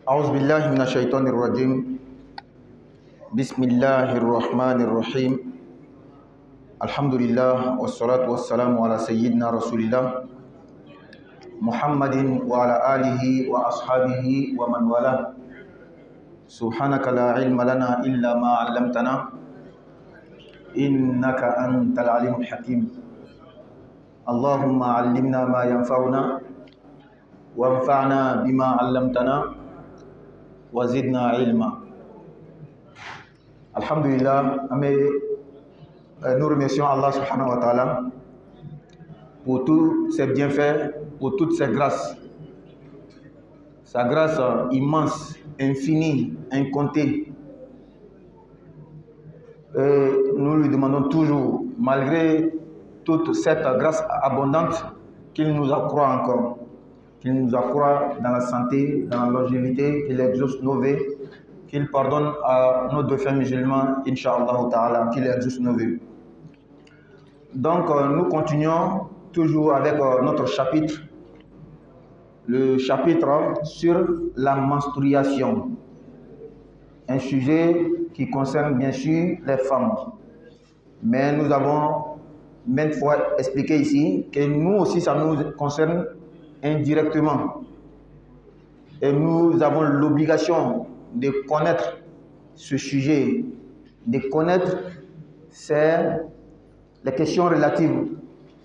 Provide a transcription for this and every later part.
أعوذ بالله من الشيطان الرجيم. بسم الله الرحمن الرحيم. الحمد لله والصلاة والسلام على سيدنا رسول الله محمد وعلى آله وأصحابه ومن والاه. سبحانك لا علم لنا إلا ما علمتنا إنك أنت العليم الحكيم. اللهم علمنا ما ينفعنا وانفعنا بما علمتنا وزدنا علما. Alhamdulillah, nous remercions Allah subhanahu wa ta'ala pour tous ses bienfaits, pour toutes ses grâces. Sa grâce immense, infinie, incontée. Et nous lui demandons toujours, malgré toute cette grâce abondante, qu'il nous accroît encore. Qu'il nous accroît dans la santé, dans la longévité, qu'il exauce nos vœux, qu'il pardonne à nos défunts musulmans, Inch'Allah Ta'ala, qu'il exauce nos vœux. Donc, nous continuons toujours avec notre chapitre, le chapitre sur la menstruation. Un sujet qui concerne bien sûr les femmes. Mais nous avons maintes fois expliqué ici que nous aussi, ça nous concerne indirectement. Et nous avons l'obligation de connaître ce sujet, de connaître les questions relatives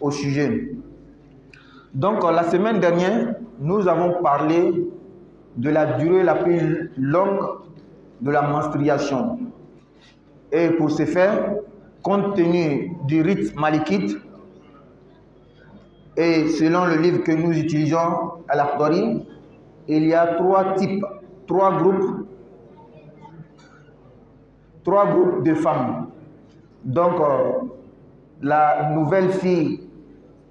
au sujet. Donc, la semaine dernière, nous avons parlé de la durée la plus longue de la menstruation. Et pour ce faire, compte tenu du rite malikite, et selon le livre que nous utilisons à l'Akhdari, il y a trois groupes de femmes. Donc, la nouvelle fille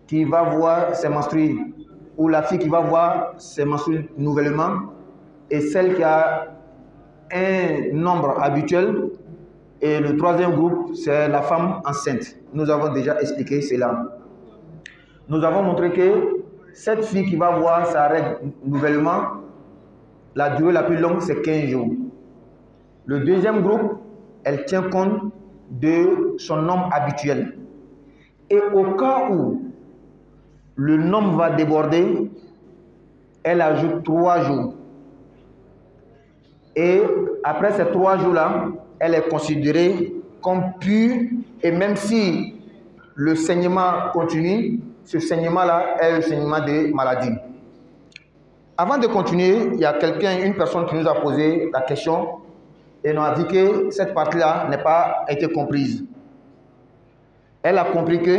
qui va voir ses menstrues, ou la fille qui va voir ses menstrues nouvellement, et celle qui a un nombre habituel. Et le troisième groupe, c'est la femme enceinte. Nous avons déjà expliqué cela. Nous avons montré que cette fille qui va voir sa règle nouvellement, la durée la plus longue, c'est 15 jours. Le deuxième groupe, elle tient compte de son nombre habituel. Et au cas où le nombre va déborder, elle ajoute 3 jours. Et après ces 3 jours-là, elle est considérée comme pure. Et même si le saignement continue, ce saignement-là est le saignement de maladie. Avant de continuer, il y a une personne qui nous a posé la question et nous a dit que cette partie-là n'a pas été comprise. Elle a compris que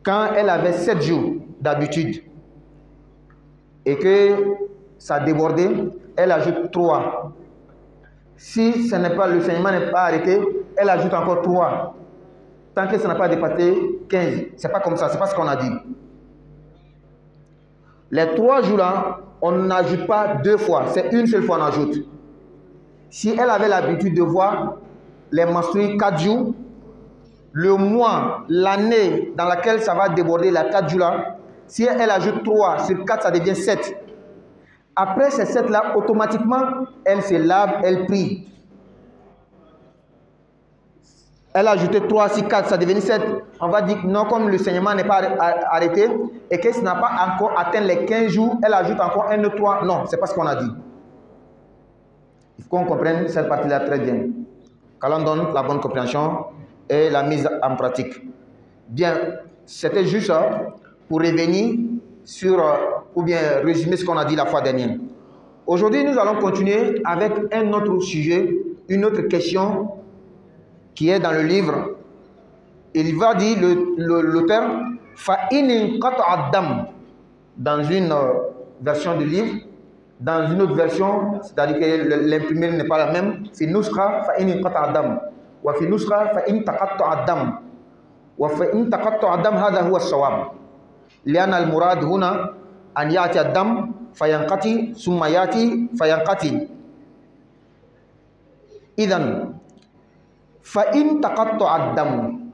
quand elle avait 7 jours d'habitude et que ça débordait, elle ajoute 3. Si le saignement n'est pas arrêté, elle ajoute encore 3. Tant que ça n'a pas dépassé 15. C'est pas comme ça, c'est pas ce qu'on a dit. Les 3 jours-là, on n'ajoute pas 2 fois, c'est une seule fois qu'on ajoute. Si elle avait l'habitude de voir les menstrues 4 jours, le mois, l'année dans laquelle ça va déborder, les 4 jours-là, si elle ajoute 3 sur 4, ça devient 7. Après ces 7-là, automatiquement, elle se lave, elle prie. Elle a ajouté 3 sur 4, ça devient 7. On va dire que non, comme le saignement n'est pas arrêté et que ça n'a pas encore atteint les 15 jours, elle ajoute encore 1 ou 3. Non, c'est pas ce qu'on a dit. Il faut qu'on comprenne cette partie-là très bien. Qu'Allah donne la bonne compréhension et la mise en pratique. Bien, c'était juste pour revenir sur, ou bien résumer ce qu'on a dit la fois dernière. Aujourd'hui, nous allons continuer avec un autre sujet, une autre question qui est dans le livre. Il va dire l'auteur fa'in inqata'a dam dans une version du livre, dans une autre version, c'est-à-dire que l'imprimé n'est pas la même, fi nuskha fa'in inqata'a dam wa fi nuskha fa'in taqatta'a dam wa fa'in taqatta'a dam hadha huwa as-sawab li'anna al-murad huna an ya'ti ad-dam fayanqati thumma ya'ti fayanqati. Idhan fa'in taqatta'a dam,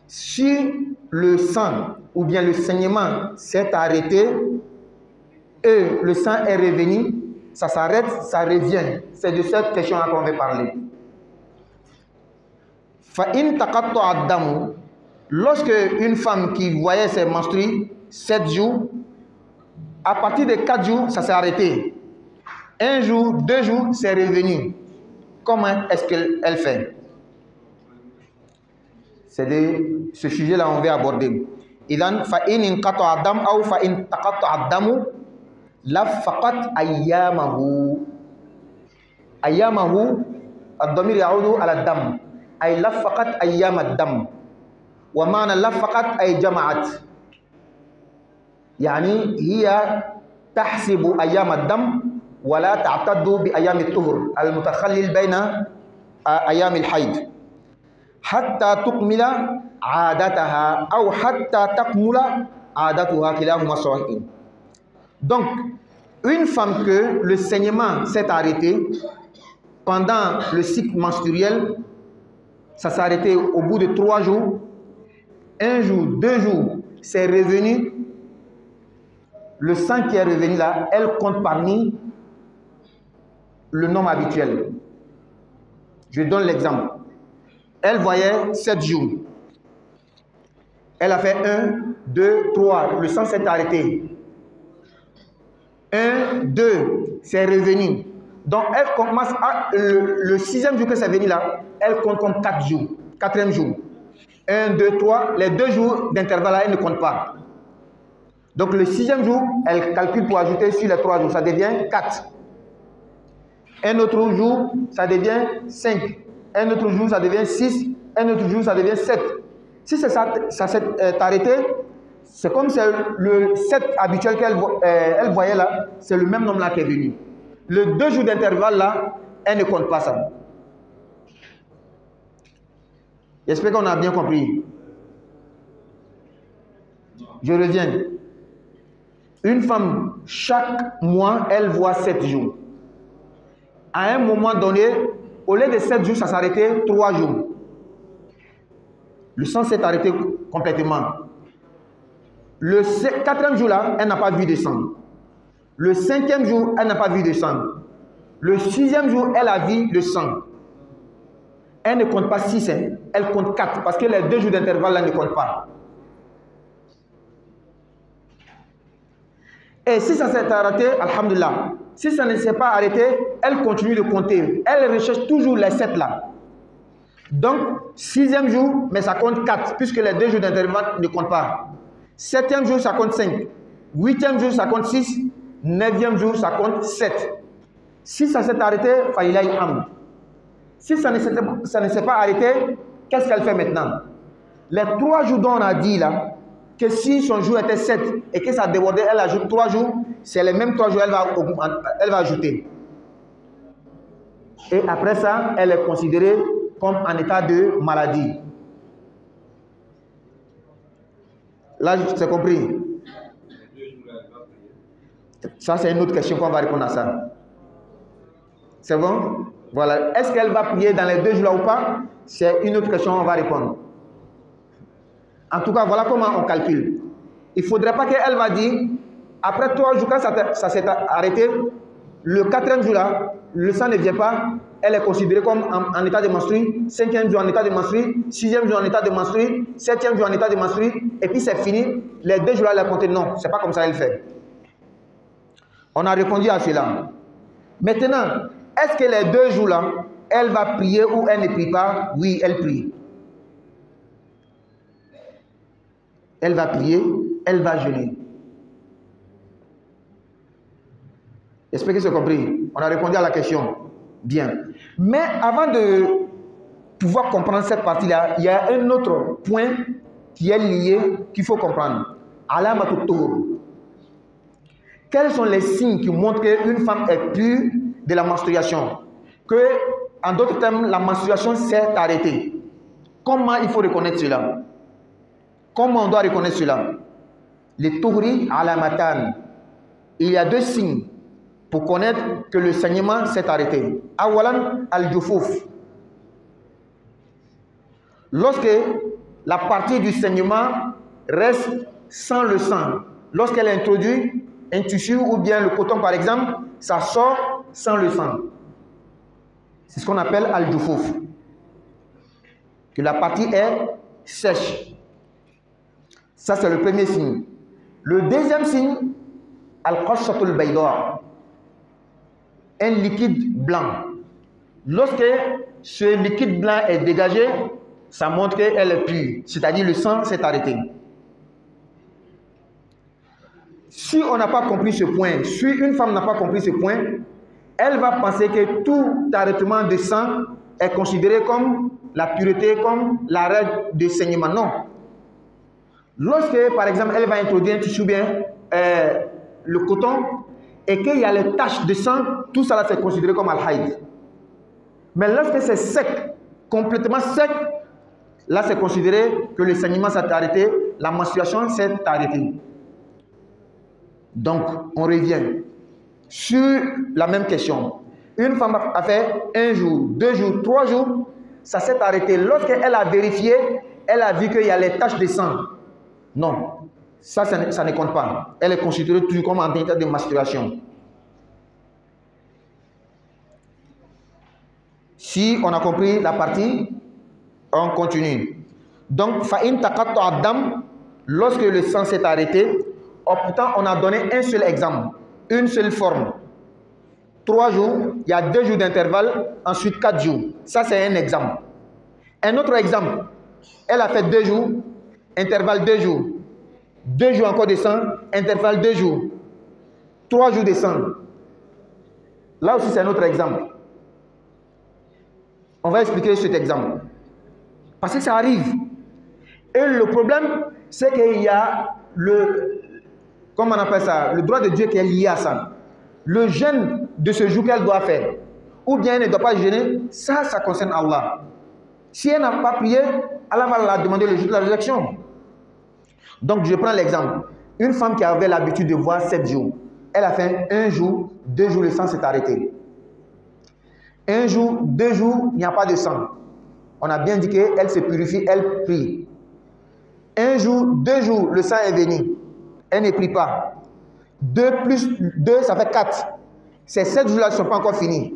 si le sang ou bien le saignement s'est arrêté et le sang est revenu, ça s'arrête, ça revient. C'est de cette question-là qu'on va parler. Fa'in taqatta ad-damu, lorsque une femme qui voyait ses menstrues 7 jours, à partir de 4 jours, ça s'est arrêté. 1 jour, 2 jours, c'est revenu. Comment est-ce qu'elle fait? C'est de ce sujet-là on va aborder. Idan fa'in inqata ad-dam ou fa'in taqatta ad-damu lafaqat ayyamahu. Ayyamahu, ad-damir ya'udu ala ad-dam. Ay lafaqat ayyam ad-dam. Wa ma'na lafaqat ay jama'at. Yani hiya tahsibu ayyam ad-dam wa la ta'taddu bi ayyam at-tuhur al-mutakhallil bayna ayyam al-hayd hatta tuqmila 'adataha aw hatta taqmula 'adatuha kilahuma sawa'in. Donc une femme que le saignement s'est arrêté pendant le cycle menstruel, ça s'est arrêté au bout de 3 jours, 1 jour, 2 jours, c'est revenu. Le sang qui est revenu là, elle compte parmi le nombre habituel. Je donne l'exemple. Elle voyait 7 jours. Elle a fait 1, 2, 3. Le sang s'est arrêté. 1, 2, c'est revenu. Donc elle commence à le 6e jour que c'est venu là, elle compte comme 4 jours. 4e jour. 1, 2, 3. Les 2 jours d'intervalle là, elle ne compte pas. Donc le 6e jour, elle calcule pour ajouter sur les 3 jours. Ça devient 4. Un autre jour, ça devient 5. Un autre jour, ça devient 6. Un autre jour, ça devient 7. Si ça s'est arrêté, c'est comme c'est le 7 habituel qu'elle voyait là, c'est le même nombre là qui est venu. Le 2 jours d'intervalle là, elle ne compte pas ça. J'espère qu'on a bien compris. Je reviens. Une femme, chaque mois, elle voit 7 jours. À un moment donné, au lieu de 7 jours, ça s'arrêtait 3 jours. Le sang s'est arrêté complètement. Le 4e jour là, elle n'a pas vu de sang. Le 5e jour, elle n'a pas vu de sang. Le 6e jour, elle a vu le sang. Elle ne compte pas 6, hein. Elle compte 4 parce que les 2 jours d'intervalle là ne comptent pas. Et si ça s'est arrêté, alhamdulillah. Si ça ne s'est pas arrêté, elle continue de compter. Elle recherche toujours les 7 là. Donc, 6e jour, mais ça compte 4, puisque les 2 jours d'intervalle ne comptent pas. 7e jour, ça compte 5. 8e jour, ça compte 6. 9e jour, ça compte 7. Si ça s'est arrêté, faïlaï ham. Si ça ne s'est pas arrêté, qu'est-ce qu'elle fait maintenant? Les 3 jours dont on a dit là, que si son jour était 7 et que ça débordait, elle ajoute 3 jours, c'est les mêmes 3 jours elle va ajouter. Et après ça, elle est considérée comme en état de maladie. Là, c'est compris? Ça, c'est une autre question qu'on va répondre à ça. C'est bon? Voilà. Est-ce qu'elle va prier dans les 2 jours là ou pas? C'est une autre question, on va répondre. En tout cas, voilà comment on calcule. Il ne faudrait pas qu'elle va dire, après 3 jours, quand ça s'est arrêté, le 4e jour là, le sang ne vient pas, elle est considérée comme en état de menstru, 5e jour en état de menstru, 6e jour en état de menstru, 7e jour en état de menstru, et puis c'est fini, les 2 jours là, elle a compté. Non, c'est pas comme ça qu'elle fait. On a répondu à cela. Maintenant, est-ce que les 2 jours là, elle va prier ou elle ne prie pas? Oui, elle prie. Elle va prier, elle va jeûner. J'espère que c'est compris. On a répondu à la question. Bien. Mais avant de pouvoir comprendre cette partie-là, il y a un autre point qui est lié, qu'il faut comprendre. Alamatut tuhur. Quels sont les signes qui montrent qu'une femme est pure de la menstruation? Que, en d'autres termes, la menstruation s'est arrêtée. Comment il faut reconnaître cela? Comment on doit reconnaître cela? Les tuhri alamatan. Il y a 2 signes pour connaître que le saignement s'est arrêté. Awalan al-jufuf. Lorsque la partie du saignement reste sans le sang. Lorsqu'elle introduit un tissu ou bien le coton par exemple, ça sort sans le sang. C'est ce qu'on appelle al-jufouf. Que la partie est sèche. Ça c'est le premier signe. Le deuxième signe, al-qashatul bayda, un liquide blanc. Lorsque ce liquide blanc est dégagé, ça montre qu'elle est pure, c'est-à-dire le sang s'est arrêté. Si on n'a pas compris ce point, si une femme n'a pas compris ce point, elle va penser que tout arrêtement de sang est considéré comme la pureté, comme l'arrêt de saignement. Non. Lorsque, par exemple, elle va introduire un tissu bien, le coton, et qu'il y a les taches de sang, tout ça c'est considéré comme al-haïd. Mais lorsque c'est sec, complètement sec, là c'est considéré que le saignement s'est arrêté, la menstruation s'est arrêtée. Donc, on revient sur la même question. Une femme a fait 1 jour, 2 jours, 3 jours, ça s'est arrêté. Lorsqu'elle a vérifié, elle a vu qu'il y a les taches de sang. Non, ça ne compte pas. Elle est considérée toujours comme en état de menstruation. Si on a compris la partie, on continue. Donc, fa'in taqattu ad-dam, lorsque le sang s'est arrêté, pourtant on a donné un seul exemple, une seule forme. 3 jours, il y a 2 jours d'intervalle, ensuite 4 jours. Ça c'est un exemple. Un autre exemple, elle a fait 2 jours, intervalle 2 jours. 2 jours encore de sang, intervalle 2 jours. 3 jours de sang. Là aussi c'est un autre exemple. On va expliquer cet exemple. Parce que ça arrive. Et le problème, c'est qu'il y a comment on appelle ça, le droit de Dieu qui est lié à ça. Le jeûne de ce jour qu'elle doit faire, ou bien elle ne doit pas jeûner, ça concerne Allah. Si elle n'a pas prié, Allah va la demander le jour de la résurrection. Donc je prends l'exemple. Une femme qui avait l'habitude de voir 7 jours, elle a fait 1 jour, 2 jours, le sang s'est arrêté. 1 jour, 2 jours, il n'y a pas de sang. On a bien dit qu'elle se purifie, elle prie. 1 jour, 2 jours, le sang est venu. Elle ne prie pas. 2 plus 2, ça fait 4. Ces 7 jours-là ne sont pas encore finis.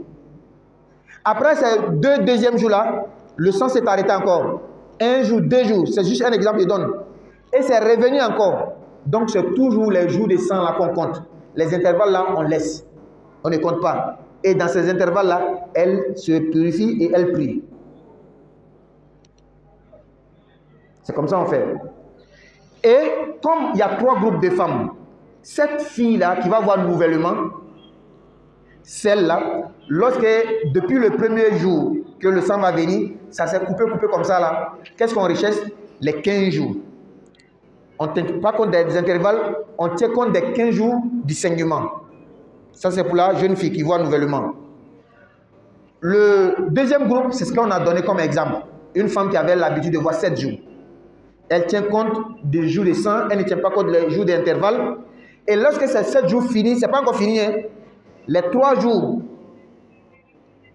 Après ces 2 deuxièmes jours-là, le sang s'est arrêté encore. 1 jour, 2 jours, c'est juste un exemple que je donne. Et c'est revenu encore. Donc c'est toujours les jours de sang là qu'on compte. Les intervalles là, on laisse. On ne compte pas. Et dans ces intervalles-là, elle se purifie et elle prie. C'est comme ça qu'on fait. Et comme il y a 3 groupes de femmes, cette fille-là qui va voir nouvellement, celle-là, lorsque depuis le premier jour que le sang va venir, ça s'est coupé comme ça là, qu'est-ce qu'on recherche? Les 15 jours. On ne tient pas compte des intervalles, on tient compte des 15 jours du saignement. Ça c'est pour la jeune fille qui voit nouvellement. Le deuxième groupe, c'est ce qu'on a donné comme exemple. Une femme qui avait l'habitude de voir 7 jours. Elle tient compte des jours de sang, elle ne tient pas compte des jours d'intervalle. Et lorsque ces 7 jours finissent, ce n'est pas encore fini, hein, les 3 jours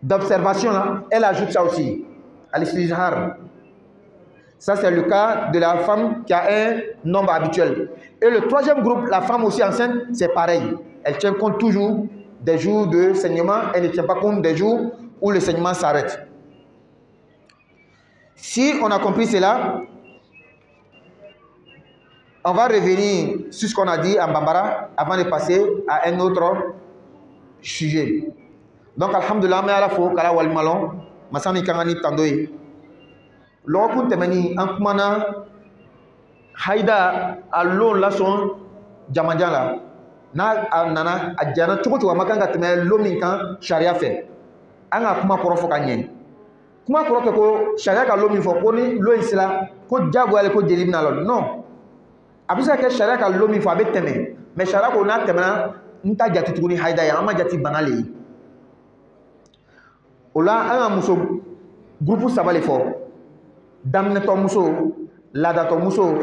d'observation, elle ajoute ça aussi. Al-istizhar. Ça, c'est le cas de la femme qui a un nombre habituel. Et le troisième groupe, la femme aussi enceinte, c'est pareil. Elle tient compte toujours des jours de saignement, elle ne tient pas compte des jours où le saignement s'arrête. Si on a compris cela, on va revenir sur ce qu'on a dit en Bambara avant de passer à un autre sujet. Donc, alhamdulillah, mais à la fois, kala wal malon, masami kangani tandoy. L'okun temeni ankmana haida alon la son jamanjala na nana ajana chuko chuko makanga teme lomi kan sharia fait. Anga kuma korofo kanye. Kuma korofo ko sharia ka lomi fo ko ni lo isla ko jago ale ko jelibna lo. Non. Abisa ke sharia ka lomi fo abe teme. Mais sharia ko na temena nta jati tukuni haida ya ama jati banale. Ola anga muso groupe sabale fo. Damne to muso lada to muso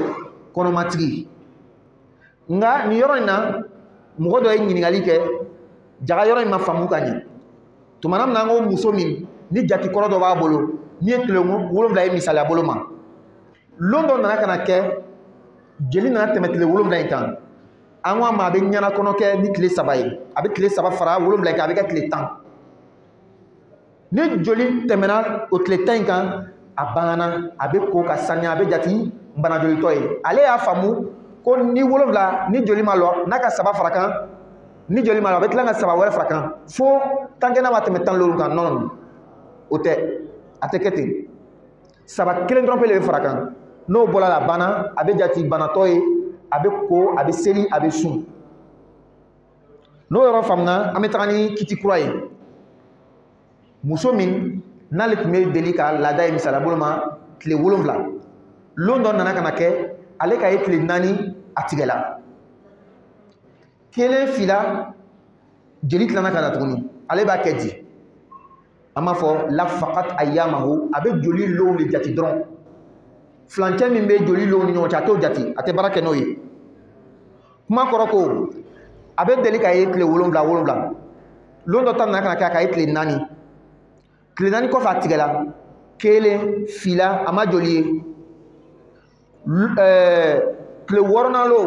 konomatri nga ni yoro na mugo do yin ngali ke jaga yoro ma famu kany to manam na ngo muso min ni jati koro do ba bolo ni etlongo wolom la misala bolo ma londo na kana ke jeli nana tɛmɛ tile 7 in kan an ko a ma a bɛ ɲɛna kɔnɔ kɛ ni tile 3 ye a bɛ tile 3 fara 7 in kan a bɛ kɛ tile 10 ni joli tɛmɛna o tile 10 in kan a banna a bɛ ko ka saniya a bɛ jati bana jolitɔ ye ale y'a faamu ko ni 7 ni joli ma lɔ n'a ka 3 fara kan ni joli ma lɔ a bɛ tila ka 3 wɛrɛ fara kan fo tant que n'a ma tɛmɛ 15 kan non o tɛ a tɛ kɛ ten 3 kelen dɔrɔn pe de bɛ fara kan n'o bɔra la banna a bɛ jati banatɔ ye a bɛ ko a bɛ seli a bɛ sun n'o yɔrɔ faamuna an bɛ taga ni kiti kura ye muso min n'ale tun bɛ deli ka laada ye misaliya bolo ma tile 7 lon dɔ nana ka na kɛ ale ka ye tile 4 a tigɛla kelen fila jeli tilana ka na tuguni ale b'a kɛ di an b'a fɔ la faqat ayyamahu a bɛ joli lon de jati dɔrɔn fulancɛ min bɛ joli lon ni ɲɔgɔn cɛ a t'o jati a tɛ baara kɛ n'o ye kuma kɔrɔ ko a bɛ deli ka ye tile 7 lon dɔ ta nana ka na kɛ a ka ye tile 4 tile 4 kɔfɛ a tigɛla kelen fila a ma joli ye tile 6nan lo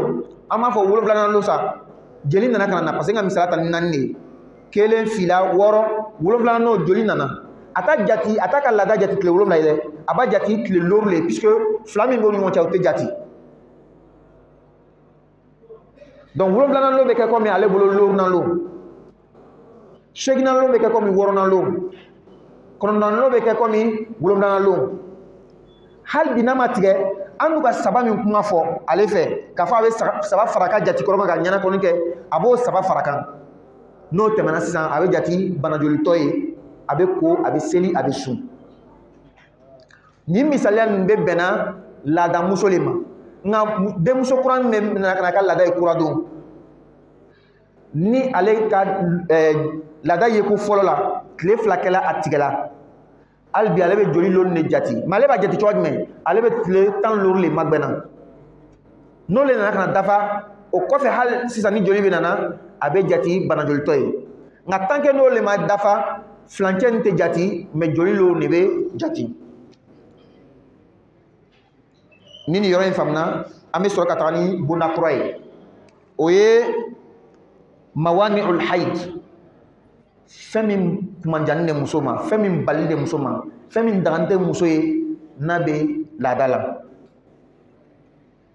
an b'a fɔ 7nan lo sa jeli nana ka na parce que n ka misaliya ta ni 4 de ye kelen fila 6 7nan n'o joli nana a ta jati a ta ka laada jati tile 7 ye dɛ a b'a jati tile 9 le puisque fila min b'o ni ɲɔgɔn cɛ o tɛ jati donc 7nan lo bɛ kɛ comme ale bolo 9nan lo 8nan lo bɛ kɛ comme 6nan lo 9nan lo bɛ kɛ comme 7nan lo hali bi n'a ma tigɛ an b'u ka 3 min kuma fɔ ale fɛ k'a fɔ a bɛ 3 fara ka jati kɔrɔ kan ka ɲɛnakɔni kɛ a b'o 3 fara kan n'o tɛmɛna sisan a bɛ jati banajolitɔ ye a bɛ ko a bɛ seli a bɛ sun nin misaliya ninnu bɛ bɛnna laadamuso le ma nka denmuso kura min bɛ nana ka na ka laada ye kura don ni ale ka laada ye ko fɔlɔ la tile 2 kɛla a tigɛla hali bi ale bɛ joli lon de jati mais ale b'a jati cogo jumɛn ale bɛ tile 15 le magbɛnna n'o le nana ka na dafa o kɔfɛ hali sisan ni joli bɛ nana a bɛ jati banajolitɔ ye nka tant que n'o le ma dafa fulancɛ in tɛ jati mais joli lon de bɛ jati ni nin yɔrɔ in faamuna an bɛ sɔrɔ ka taga ni bonda kura ye o ye mawani'ul haid fɛn min kumanjani de muso ma fɛn min bali de muso ma fɛn min dagani tɛ muso ye n'a bɛ laada la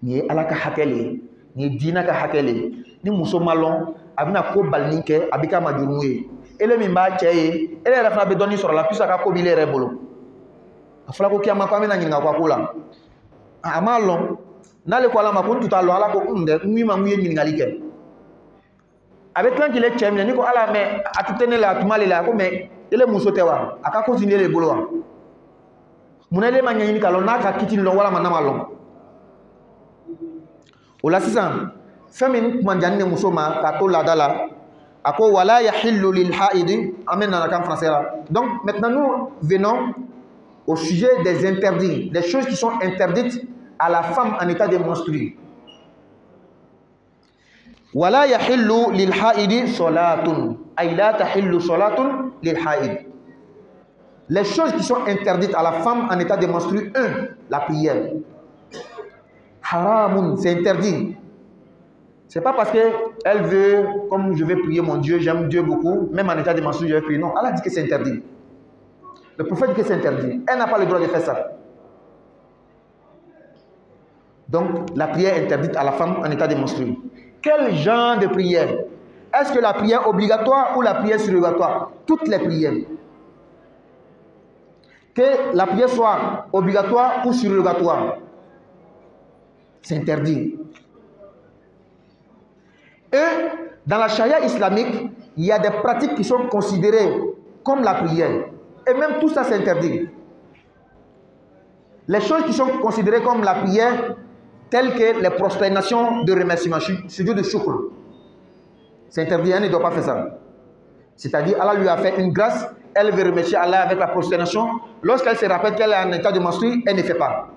nin ye ala ka hakɛ le ye nin ye diinɛ ka hakɛ le ye ni muso ma lɔn a bɛna ko balini kɛ a bɛ k'a ma jurumu ye ele min b'a cɛ ye ele yɛrɛ fana bɛ dɔɔnin sɔrɔ la puisque a ka ko b'ile yɛrɛ bolo a fɔra ko kiyama ko an bɛna ɲininka a ko la a m'a lɔn n'ale ko ala ma ko n tun t'a lɔn ala ko dɛ n ma n ye ɲininkali kɛ a bɛ tila k'ile cɛ minɛ ni ko ala mɛ a tɛ ne la a tun m'ale la ko mɛ ele muso tɛ wa a ka continuer le bolo wa munna ele ma ɲɛɲini k'a lɔn n'a ka kiti lɔn walama n'a ma lɔn o la sisan fɛn min kumanjani de muso ma k'a to laada la a ko wala yahillu lil haidi an bɛ nana kan français la donc maintenant nous venons au sujet des interdits des choses qui sont interdites à la femme en état de menstruer. Wala yahillu lil haidi salatun ay la tahillu salatun lil haid. Les choses qui sont interdites à la femme en état de menstruer, 1, la prière. Haramun, c'est interdit. C'est pas parce que elle veut, comme je vais prier mon Dieu, j'aime Dieu beaucoup, même en état de menstruer, je vais prier. Non, Allah dit que c'est interdit. Le prophète dit que c'est interdit. Elle n'a pas le droit de faire ça. Donc, la prière est interdite à la femme en état de menstruer. Quel genre de prière? Est-ce que la prière obligatoire ou la prière surrogatoire? Toutes les prières. Que la prière soit obligatoire ou surrogatoire, c'est interdit. Et dans la charia islamique, il y a des pratiques qui sont considérées comme la prière. Et même tout ça, c'est interdit. Les choses qui sont considérées comme la prière, telles que les prosternations de remerciement, sujoud de shukr, c'est interdit, elle ne doit pas faire ça. C'est-à-dire, Allah lui a fait une grâce, elle veut remercier Allah avec la prosternation. Lorsqu'elle se rappelle qu'elle est en état de menstruer, elle ne fait pas.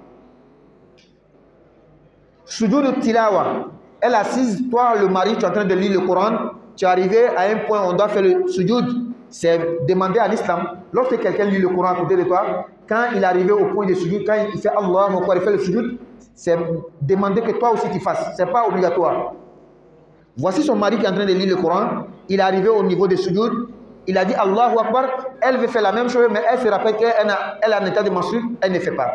Sujoud de tilawa, elle assise, toi le mari, tu es en train de lire le Coran, tu es arrivé à un point où on doit faire le sujoud, c'est demander à l'islam, lorsque quelqu'un lit le Coran à côté de toi, quand il est arrivé au point de sujoud, quand il fait Allah, il fait le sujoud, c'est demander que toi aussi tu fasses. Ce n'est pas obligatoire. Voici son mari qui est en train de lire le Coran, il est arrivé au niveau de sujoud, il a dit Allahu Akbar, elle veut faire la même chose, mais elle se rappelle qu'elle a un état de menstru, elle ne fait pas.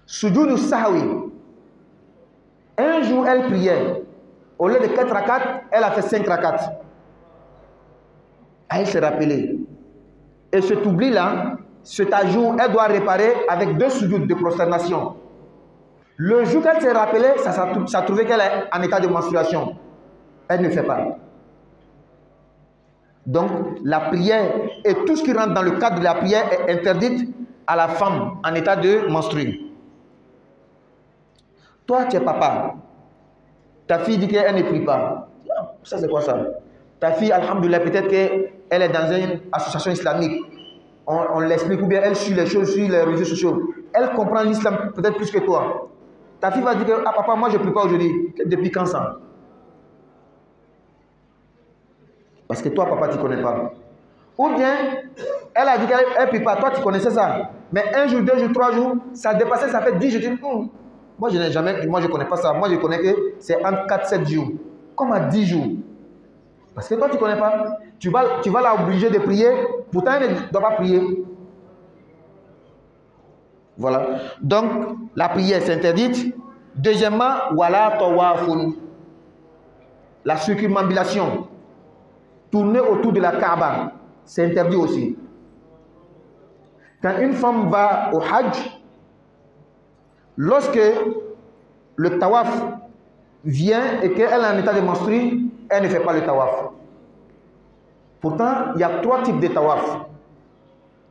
Sujoud sahwi. Un jour, elle priait. Au lieu de 4 rakats, elle a fait 5 rakats. Elle s'est rappelée. Et cet oubli-là, cet ajout, elle doit réparer avec 2 sujouds de prosternation. Le jour qu'elle s'est rappelée, ça trouvait qu'elle est en état de menstruation. Elle ne fait pas. Donc, la prière et tout ce qui rentre dans le cadre de la prière est interdite à la femme en état de menstruer. Toi, tu es papa. Ta fille dit qu'elle ne prie pas. Ça, c'est quoi ça? Ta fille, alhamdoulilah, peut-être qu'elle est dans une association islamique. On l'explique, ou bien elle suit les choses sur les réseaux sociaux. Elle comprend l'islam peut-être plus que toi. Ta fille va dire que, ah papa, moi je ne prie pas aujourd'hui. Depuis quand ça? Parce que toi, papa, tu ne connais pas. Ou bien, elle a dit qu'elle ne prie pas. Toi, tu connaissais ça. Mais 1 jour, 2 jours, 3 jours, ça dépassait, ça fait 10 jours. Moi, je n'ai jamais, moi, je ne connais pas ça. Moi, je connais que c'est entre 4-7 jours. Comme à 10 jours. Parce que toi, tu ne connais pas. Tu vas l'obliger de prier. Pourtant, elle ne doit pas prier. Voilà. Donc, la prière, c'est interdite. Deuxièmement, wala tawafun. La circumambulation. Tourner autour de la Kaaba, c'est interdit aussi. Quand une femme va au Hajj, lorsque le tawaf vient et qu'elle est en état de menstru, elle ne fait pas le tawaf. Pourtant, il y a 3 types de tawaf.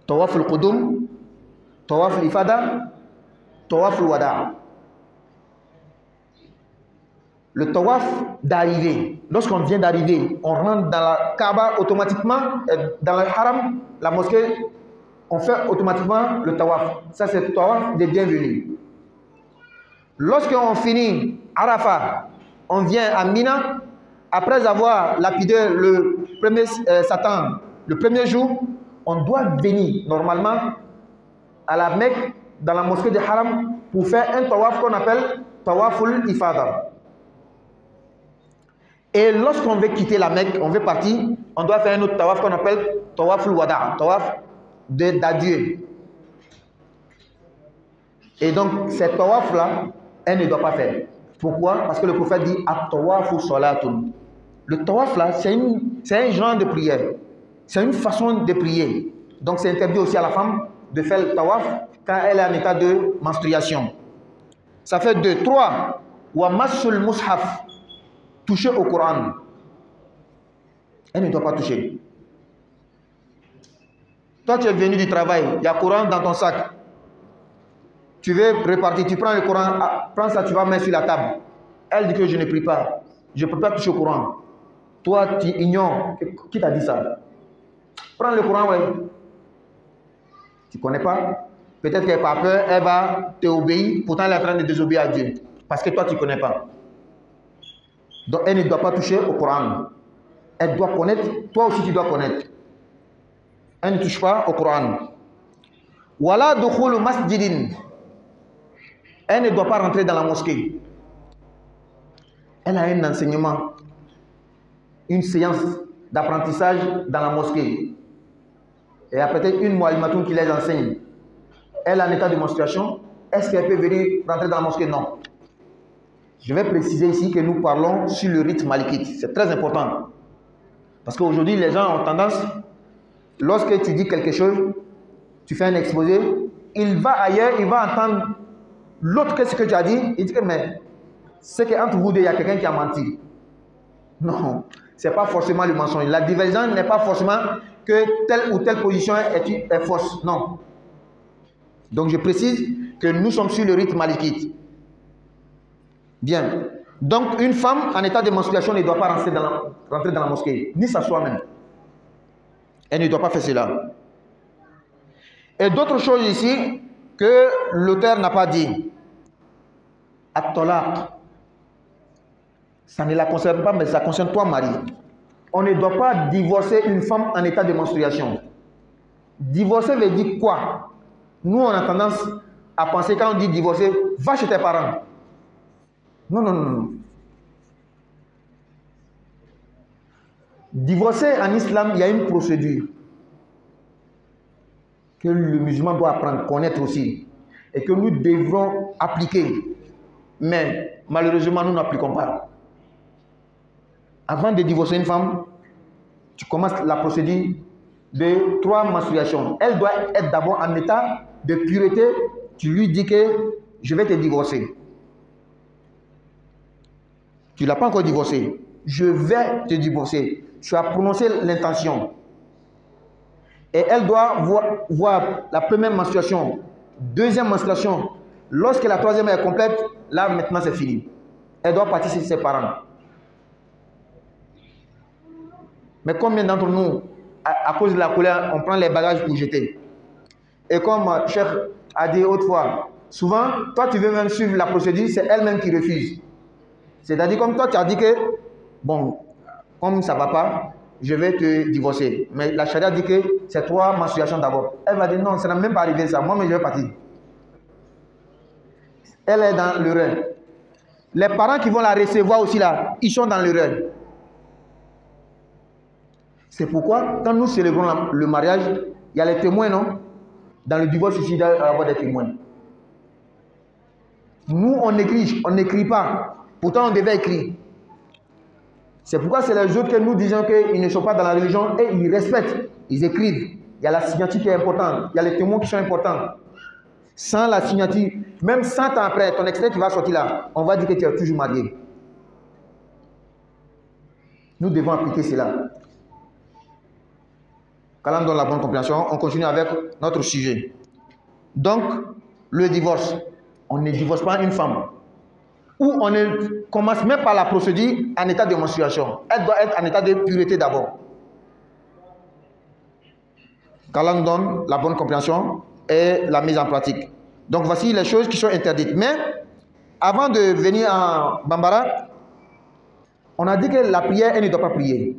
Tawaf al-Qudum, tawaf al-Ifada, tawaf al-Wada. Le tawaf d'arrivée, lorsqu'on vient d'arriver, on rentre dans la Kaaba automatiquement, dans le haram, la mosquée, on fait automatiquement le tawaf. Ça, c'est le tawaf des bienvenus. Lorsqu'on finit Arafat, on vient à Mina, après avoir lapidé le premier Satan, le premier jour, on doit venir normalement à la Mecque, dans la mosquée de Haram, pour faire un tawaf qu'on appelle tawaful ifada. Et lorsqu'on veut quitter la Mecque, on veut partir, on doit faire un autre tawaf qu'on appelle tawaful wada, tawaf d'adieu. Et donc, cette tawaf-là, elle ne doit pas faire. Pourquoi? Parce que le prophète dit at-tawafu salatun. Le tawaf là, c'est un genre de prière. C'est une façon de prier. Donc c'est interdit aussi à la femme de faire le tawaf quand elle est en état de menstruation. Ça fait 2. 3. Wa massul mushaf. Toucher au Coran. Elle ne doit pas toucher. Toi tu es venu du travail, il y a Coran dans ton sac. Tu veux repartir, tu prends le Coran, prends ça, tu vas mettre sur la table. Elle dit que je ne prie pas. Je ne peux pas toucher au Coran. Toi, tu ignores. Qui t'a dit ça? Prends le Coran, ouais. Tu ne connais pas? Peut-être qu'elle n'a pas peur, elle va t'obéir. Pourtant, elle est en train de désobéir à Dieu. Parce que toi, tu ne connais pas. Donc, elle ne doit pas toucher au Coran. Elle doit connaître. Toi aussi, tu dois connaître. Elle ne touche pas au Coran. Wala dukhulu masjidin. Elle ne doit pas rentrer dans la mosquée. Elle a un enseignement, une séance d'apprentissage dans la mosquée. Et il y a peut-être une muallimatoun qui les enseigne. Elle est en état de menstruation. Est-ce qu'elle peut venir rentrer dans la mosquée? Non. Je vais préciser ici que nous parlons sur le rite malikite. C'est très important. Parce qu'aujourd'hui, les gens ont tendance, lorsque tu dis quelque chose, tu fais un exposé, il va ailleurs, il va entendre l'autre, qu'est-ce que tu as dit? Il dit que, mais c'est qu'entre vous deux, il y a quelqu'un qui a menti. Non, ce n'est pas forcément le mensonge. La divergence n'est pas forcément que telle ou telle position est fausse. Non. Donc je précise que nous sommes sur le rite malikite. Bien. Donc une femme en état de menstruation ne doit pas rentrer dans la mosquée, ni s'asseoir même. Elle ne doit pas faire cela. Et d'autres choses ici que l'auteur n'a pas dit. At-talaq. Ça ne la concerne pas, mais ça concerne toi, mari. on ne doit pas divorcer une femme en état de menstruation. Divorcer veut dire quoi? Nous, on a tendance à penser, quand on dit divorcer, va chez tes parents. Non, non, non, non. Divorcer en islam, il y a une procédure que le musulman doit apprendre, connaître aussi, et que nous devrons appliquer. Mais malheureusement, nous n'appliquons pas. Avant de divorcer une femme, tu commences la procédure de 3 menstruations. Elle doit être d'abord en état de pureté. Tu lui dis que je vais te divorcer. Tu ne l'as pas encore divorcé. Je vais te divorcer. Tu as prononcé l'intention. Et elle doit voir la première menstruation, deuxième menstruation. Lorsque la troisième est complète, là maintenant c'est fini. Elle doit partir chez ses parents. Mais combien d'entre nous, à cause de la colère, on prend les bagages pour jeter? Et comme Cheikh a dit autrefois, souvent, toi tu veux même suivre la procédure, c'est elle-même qui refuse. C'est-à-dire comme toi tu as dit que, bon, comme ça ne va pas, je vais te divorcer. Mais la charia dit que c'est 3 menstruations d'abord. Elle va dire non, ça n'a même pas arrivé ça, moi-même je vais partir. Elle est dans l'erreur. Les parents qui vont la recevoir aussi là, ils sont dans l'erreur. C'est pourquoi, quand nous célébrons le mariage, il y a les témoins, non? Dans le divorce ici, il doit y avoir des témoins. Nous, on néglige, on n'écrit pas. Pourtant, on devait écrire. C'est pourquoi c'est les autres que nous disons qu'ils ne sont pas dans la religion et ils respectent. Ils écrivent. Il y a la signature qui est importante. Il y a les témoins qui sont importants. Sans la signature, même 100 ans après, ton extrait qui va sortir là, on va dire que tu es toujours marié. Nous devons appliquer cela. Qu'Allah nous donne la bonne compréhension, on continue avec notre sujet. Donc, le divorce. On ne divorce pas une femme. Ou on ne commence même pas la procédure en état de menstruation. Elle doit être en état de pureté d'abord. Qu'Allah nous donne la bonne compréhension et la mise en pratique. Donc voici les choses qui sont interdites. Mais avant de venir en Bambara, on a dit que la prière, elle ne doit pas prier.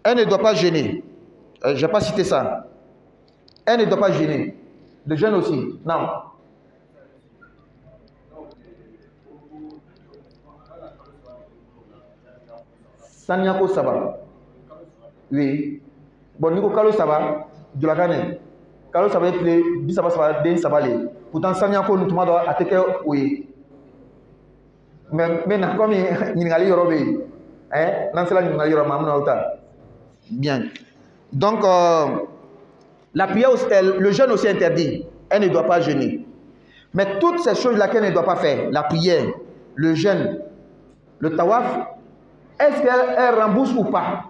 Elle ne doit pas gêner. Je n'ai pas cité ça. Elle ne doit pas gêner. Le jeûne aussi. Non. Sanyako Saba. Oui. Bon, Nico Kalo Saba, de la Gane. Kalo Saba est play, Bisaba Saba, Den Sabale. Pourtant, Sanyako nous tombe à Teke, oui. Mais comme il n'y a pas de hein, Nansela n'y a pas bien. Donc, la prière, le jeûne aussi interdit. Elle ne doit pas jeûner. Mais toutes ces choses-là qu'elle ne doit pas faire, la prière, le jeûne, le tawaf, est-ce qu'elle rembourse ou pas?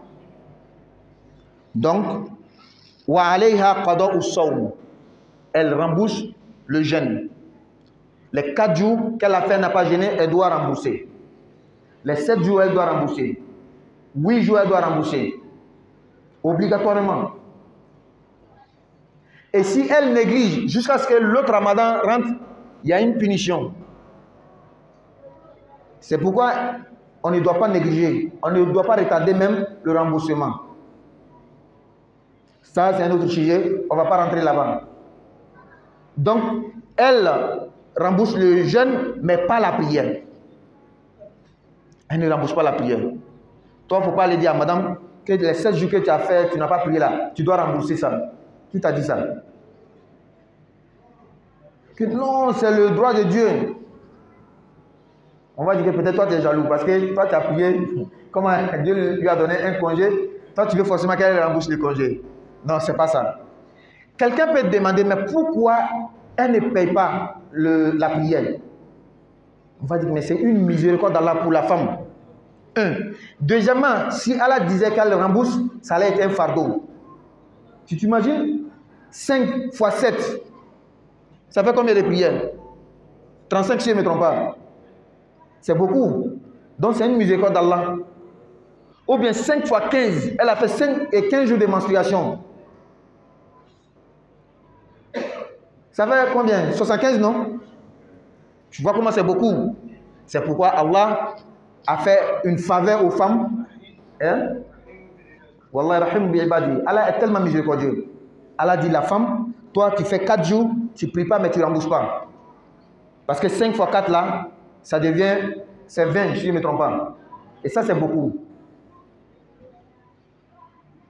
Donc, wa alayha qada'u sawm. Elle rembourse le jeûne. Les 4 jours qu'elle a fait n'a pas jeûné, elle doit rembourser. Les 7 jours, elle doit rembourser. 8 jours, elle doit rembourser. Obligatoirement. Et si elle néglige jusqu'à ce que l'autre Ramadan rentre, il y a une punition. C'est pourquoi on ne doit pas négliger. On ne doit pas retarder même le remboursement. Ça, c'est un autre sujet. On ne va pas rentrer là-bas. Donc, elle rembourse le jeûne, mais pas la prière. Elle ne rembourse pas la prière. Toi, il ne faut pas aller dire à madame que les 7 jours que tu as fait, tu n'as pas prié là. Tu dois rembourser ça. Qui t'a dit ça? Que non, c'est le droit de Dieu. On va dire que peut-être toi tu es jaloux parce que toi tu as prié, comment Dieu lui a donné un congé, toi tu veux forcément qu'elle rembourse le congé. Non, c'est pas ça. Quelqu'un peut te demander, mais pourquoi elle ne paye pas la prière? On va dire, mais c'est une miséricorde d'Allah pour la femme. Deuxièmement, si Allah disait qu'elle rembourse, ça allait être un fardeau. Tu t'imagines 5 fois 7, ça fait combien de prières? 35 si je ne me trompe pas. C'est beaucoup. Donc c'est une miséricorde d'Allah. Ou bien 5 fois 15. Elle a fait 5 et 15 jours de menstruation. Ça fait combien? 75, non? Tu vois comment c'est beaucoup. C'est pourquoi Allah a fait une faveur aux femmes Hein? Wallahi rahim bi ibadi. Allah est tellement miséricordieux. Allah dit la femme, toi tu fais 4 jours, tu pries pas mais tu ne rembourses pas. Parce que 5 fois 4 là, ça devient, c'est 20 si je ne me trompe pas. Et ça c'est beaucoup.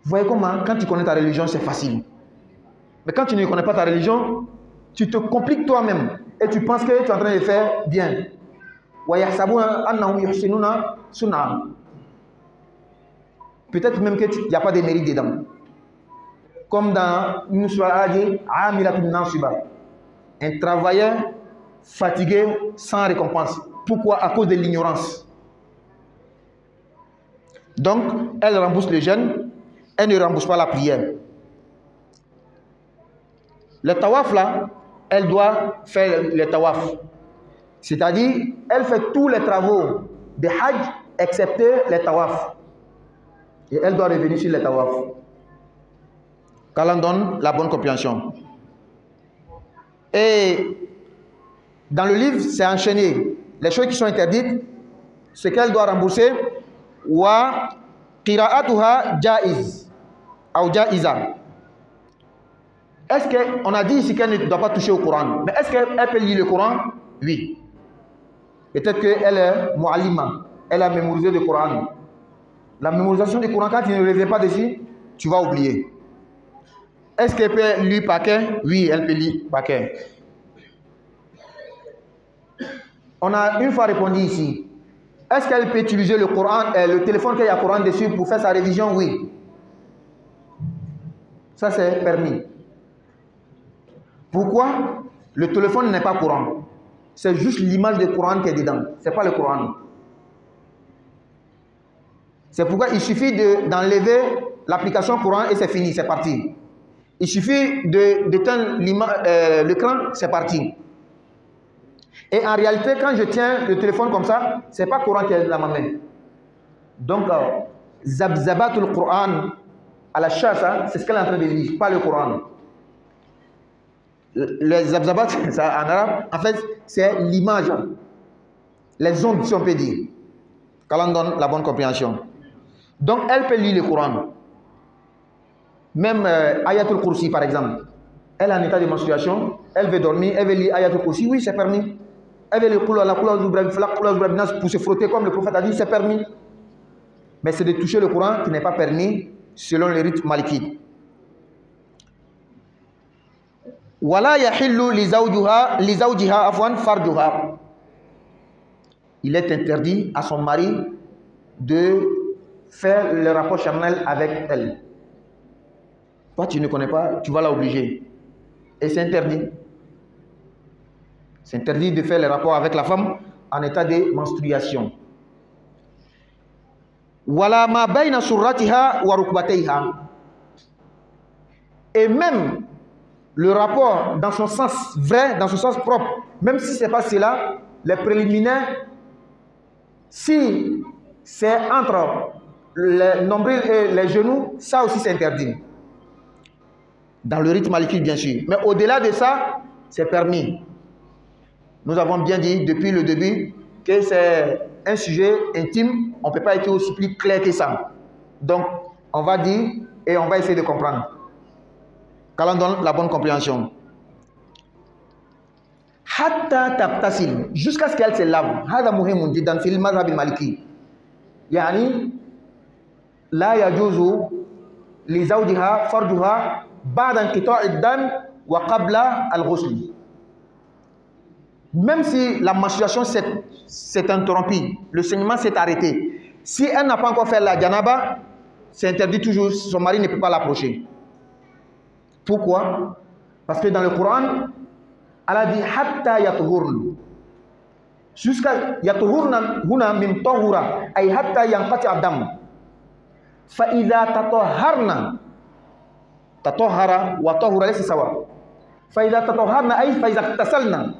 Vous voyez comment, quand tu connais ta religion, c'est facile. Mais quand tu ne connais pas ta religion, tu te compliques toi-même. Et tu penses que tu es en train de faire bien. Peut-être même qu'il n'y a pas de mérite dedans. Comme dans un travailleur fatigué sans récompense. Pourquoi? À cause de l'ignorance. Donc, elle rembourse le jeûne, elle ne rembourse pas la prière. Le tawaf là, elle doit faire le tawaf. C'est-à-dire, elle fait tous les travaux de Hajj, excepté les tawaf. Et elle doit revenir sur les tawaf. Qu'Allah donne la bonne compréhension. Et dans le livre, c'est enchaîné. Les choses qui sont interdites, ce qu'elle doit rembourser, wa qira'atuha jaiz, ou jaiza. Est-ce qu'on a dit ici qu'elle ne doit pas toucher au Coran? Mais est-ce qu'elle peut lire le Coran? Oui. Peut-être qu'elle est mu'allima, elle a mémorisé le Coran. La mémorisation du Coran, quand tu ne reviens pas dessus, tu vas oublier. Est-ce qu'elle peut lire par cœur? Oui, elle peut lire par cœur. On a une fois répondu ici. Est-ce qu'elle peut utiliser le Coran, le téléphone qu'il y a Coran dessus pour faire sa révision? Oui. Ça, c'est permis. Pourquoi? Le téléphone n'est pas Coran. C'est juste l'image du Coran qui est dedans. Ce n'est pas le Coran. C'est pourquoi il suffit d'enlever l'application Coran et c'est fini, c'est parti. Il suffit d'éteindre l'écran, c'est parti. Et en réalité, quand je tiens le téléphone comme ça, ce n'est pas Coran qui est dans ma main. Donc, Zabzabatul Coran à la chasse, c'est ce qu'elle est en train de lire, pas le Coran. Les Zabzabat, en arabe, en fait, c'est l'image, les ondes, si on peut dire. Qu'Allah donne la bonne compréhension. Donc, elle peut lire le Coran. Même Ayatul Kursi, par exemple. Elle est en état de menstruation, elle veut dormir, elle veut lire Ayatul Kursi, oui, c'est permis. Elle veut lire la couleur du pour se frotter, comme le prophète a dit, c'est permis. Mais c'est de toucher le Coran qui n'est pas permis selon le rite malikite. Wala yahillu li zawjiha afwan farjuha. Il est interdit à son mari de faire le rapport charnel avec elle. Toi, tu ne connais pas, tu vas l'obliger. Et c'est interdit. C'est interdit de faire le rapport avec la femme en état de menstruation. Wala ma bayna surratiha wa rukbatayha. Et même le rapport dans son sens vrai, dans son sens propre, même si ce n'est pas cela, les préliminaires, si c'est entre le nombril et les genoux, ça aussi c'est interdit. Dans le rythme malikite, bien sûr. Mais au-delà de ça, c'est permis. Nous avons bien dit depuis le début que c'est un sujet intime, on ne peut pas être aussi plus clair que ça. Donc, on va dire et on va essayer de comprendre. Qu'Allah donne la bonne compréhension. Hatta tabtasil, jusqu'à ce qu'elle se lave. Hada muhimun jiddan fil madhhab al-maliki. Yani la yajuzu li zawjiha farjuha ba'da inqita'i ad-dam wa qabla al-ghusl. Même si la menstruation s'est interrompue, le saignement s'est arrêté. Si elle n'a pas encore fait la janaba, c'est interdit toujours, son mari ne peut pas l'approcher. Pourquoi? Parce que dans le Coran, Allah dit hatta yatuhurn. Jusqu'à yatuhurna huna min tahura ay hatta yanqati adam. Fa idha tatahharna tatahhara wa tahura laysa sawa. Fa idha tatahharna ay fa idha tasalna.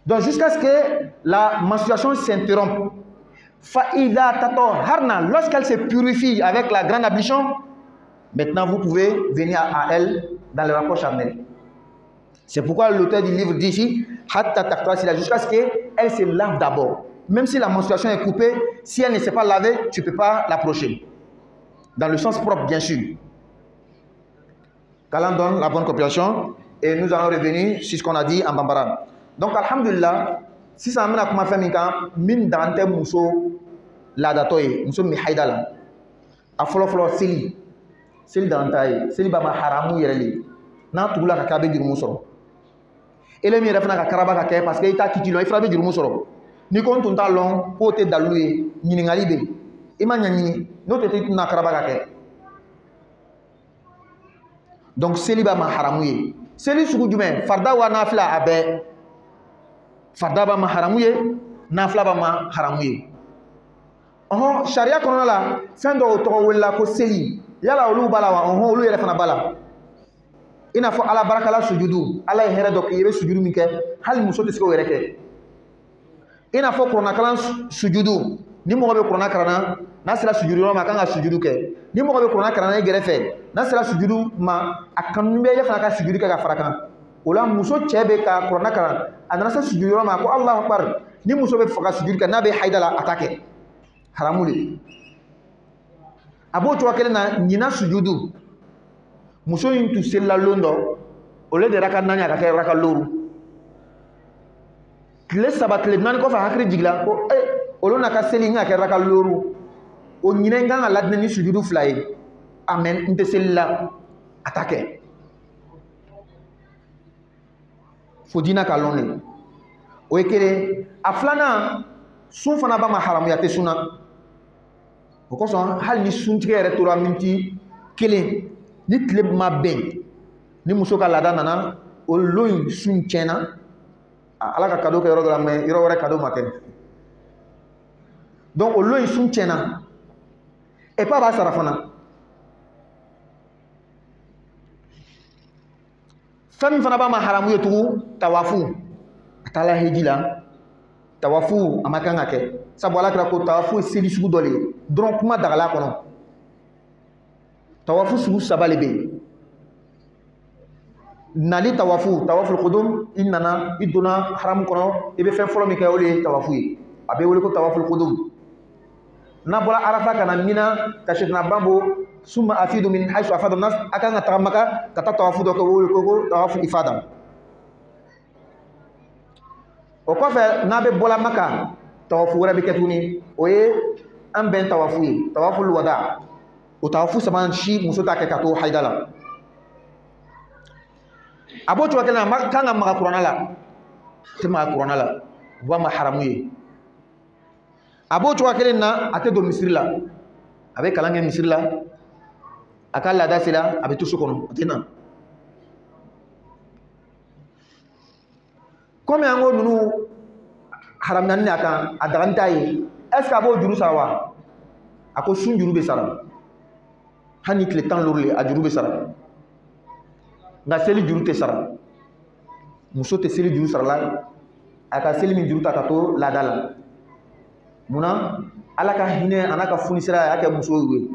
Donc jusqu'à ce que la menstruation s'interrompe. Fa idha tatahharna, lorsqu'elle se purifie avec la grande ablution, maintenant, vous pouvez venir à elle dans le rapport charnel. C'est pourquoi l'auteur du livre dit ici, jusqu'à ce qu'elle se lave d'abord. même si la menstruation est coupée, si elle ne s'est pas lavée, tu ne peux pas l'approcher. Dans le sens propre, bien sûr. Qu'Allah donne la bonne compréhension et nous allons revenir sur ce qu'on a dit en Bambara. Donc, alhamdulillah, si ça amène à comment faire min dante muso la datoye, muso mi haidala. A folo seli. Seli dantaye, seli ba ma haramu yereli. Na tugula ka kabe jurumu soro. Ele mi refna ka karaba ka ke parce que ita kitilo ifra be jurumu soro. Ni kon tunta long ko te daluye nyiningali be. Ima nyanyini no te na karaba ka ke. Donc seli ba ma haramu ye. Seli sugu jume farda wa nafila abe. Farda ba ma haramu ye, nafila ba ma haramu ye. Sharia kɔnɔna la fɛn dɔw tɔgɔ wele la ko seli yala olu b'a la wa olu yɛrɛ fana b'a la i n'a fɔ ala barakala sujudu ala ye hɛrɛ dɔ k'i ye i bɛ sujudu min kɛ hali muso tɛ se k'o yɛrɛ kɛ i n'a fɔ kuranakalan sujudu ni mɔgɔ bɛ kuranna karanna n'a sera sujudu yɔrɔ ma a kan ka sujudu kɛ ni mɔgɔ bɛ kuranna karanna i gɛrɛfɛ n'a sera sujudu ma a kanu bɛ e fana ka sujudu kɛ ka fara kan o la muso cɛ bɛ ka kuranna karan a nana se sujudu yɔrɔ ma ko Allahu akbar ni muso bɛ fɛ ka sujudu kɛ n'a bɛ haida la a t'a kɛ haramu le a b'o cogoya kelen na ɲina sujudu muso in tun selila lon dɔ o le de raka naani a ka kɛ raka loru tile saba tile naani kɔfɛ a hakili jigila ko olu n'a ka seli n ka kɛ raka loru o ɲinɛ n kan ka ladinɛ ni sujudu fila ye amen n tɛ seli la a t'a kɛ fo diina ka lɔn de o ye kelen a filanan sun fana b'a ma haramuya tɛ sun na o kosɔn hali ni suntigɛ yɛrɛ tora miniti kelen ni tile ma bɛn ni muso ka laada nana o lon in sun tiɲɛna ala ka cadeau kɛ yɔrɔ dɔ la mais yɔrɔ wɛrɛ cadeau ma kɛ donc o lon in sun tiɲɛna et pas a b'a sara fana fɛn min fana b'a ma haramu ye tugun tawafu a taala heji la tawafu a ma kan ka kɛ sabu ala kira ko tawafu ye seli sugu dɔ le ye dɔrɔn kuma dagala kɔnɔ tawafu sugu saba le bɛ yen nali tawafu tawafu qudum i nana i donna haramu kɔnɔ i bɛ fɛn fɔlɔ min kɛ o de ye tawafu ye a bɛ wele ko tawafu qudum n'a bɔra arafa ka na mina ka sɛtana banbo summa afidu min haysu afada nas a kan ka taga maka ka taa tawafu dɔ kɛ o wele ko tawafu ifada o kɔfɛ n'a bɛ bɔla maka tawafu wɛrɛ bɛ kɛ tuguni o ye an bɛn tawafu ye tawafu wada o tawafu saba si muso t'a kɛ ka to haida la a b'o cogoya kelen na kan ka maga kuranna la tɛ maga kuranna la o b'a ma haramu ye a b'o cogoya kelen na a tɛ don misiri la a bɛ kalan kɛ misiri la a ka laada sera a bɛ to so kɔnɔ a tɛ na komi an ko ninnu haramuyani a kan a dagani t'a ye est ce que a b'o juru sara wa a ko sun juru bɛ sara hali ni tile 10 lori a juru bɛ sara nka seli juru tɛ sara muso tɛ seli juru sara la a ka seli min juru ta ka to laada la munna ala ka hinɛ a n'a ka funisira a y'a kɛ muso ye